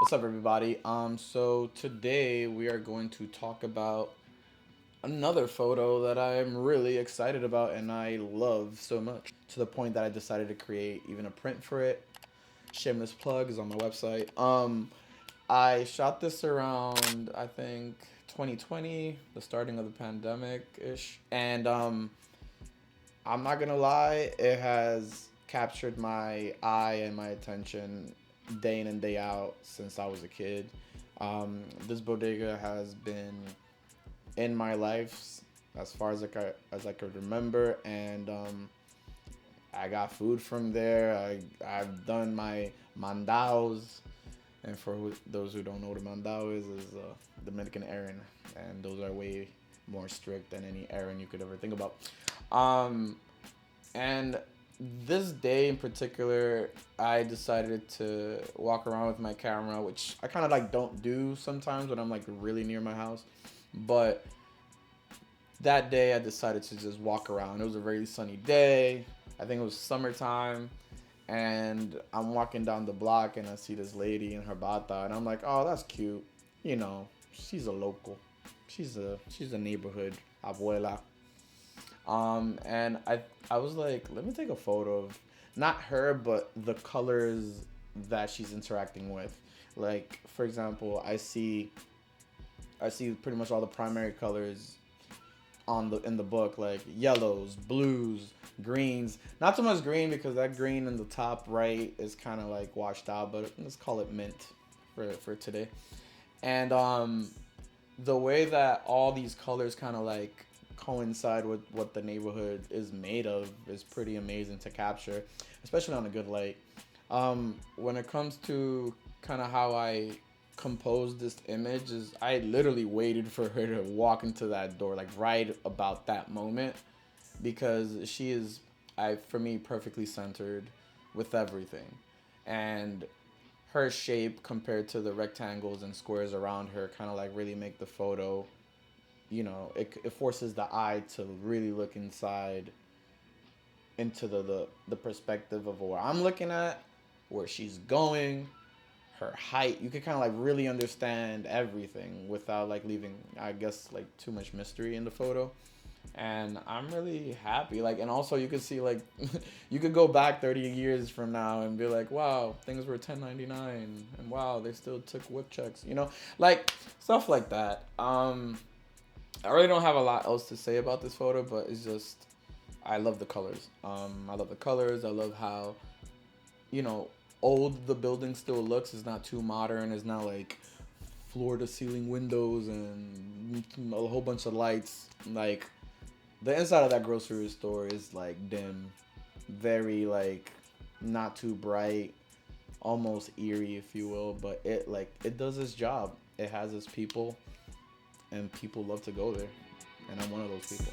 What's up, everybody? So today we are going to talk about another photo that I'm really excited about and I love so much to the point that I decided to create even a print for it. Shameless plug is on my website. I shot this around I think 2020, the starting of the pandemic ish, and I'm not gonna lie, it has captured my eye and my attention day in and day out since I was a kid. This bodega has been in my life as far as I could remember, and I got food from there. I've done my mandaos, and for those who don't know what a mandao is Dominican errand, and those are way more strict than any errand you could ever think about. Um, and this day in particular, I decided to walk around with my camera, which I kind of like don't do sometimes when I'm like really near my house. But that day, I decided to just walk around. It was a very sunny day. I think it was summertime. And I'm walking down the block and I see this lady in her bata. And I'm like, oh, that's cute. You know, she's a local. She's a neighborhood abuela. And I was like, let me take a photo of not her, but the colors that she's interacting with. Like, for example, I see pretty much all the primary colors in the book, like yellows, blues, greens. Not so much green because that green in the top right is kind of like washed out, but let's call it mint for today. And the way that all these colors kind of like coincide with what the neighborhood is made of is pretty amazing to capture, especially on a good light. When it comes to kind of how I composed this image, is I literally waited for her to walk into that door, like right about that moment, because she is, for me, perfectly centered with everything, and her shape compared to the rectangles and squares around her kind of like really make the photo, it forces the eye to really look inside into the perspective of where I'm looking at, where she's going, her height. You can kind of like really understand everything without like leaving, I guess, like too much mystery in the photo. And I'm really happy. Like, and also you could see like, you could go back 30 years from now and be like, wow, things were 1099, and wow, they still took whip checks. Like stuff like that. I really don't have a lot else to say about this photo, but it's just I love the colors. I love the colors. I love how you know old the building still looks. It's not too modern. It's not like floor to ceiling windows and a whole bunch of lights. Like the inside of that grocery store is like dim, very like not too bright, almost eerie if you will. But it does its job. It has its people, and people love to go there, and I'm one of those people.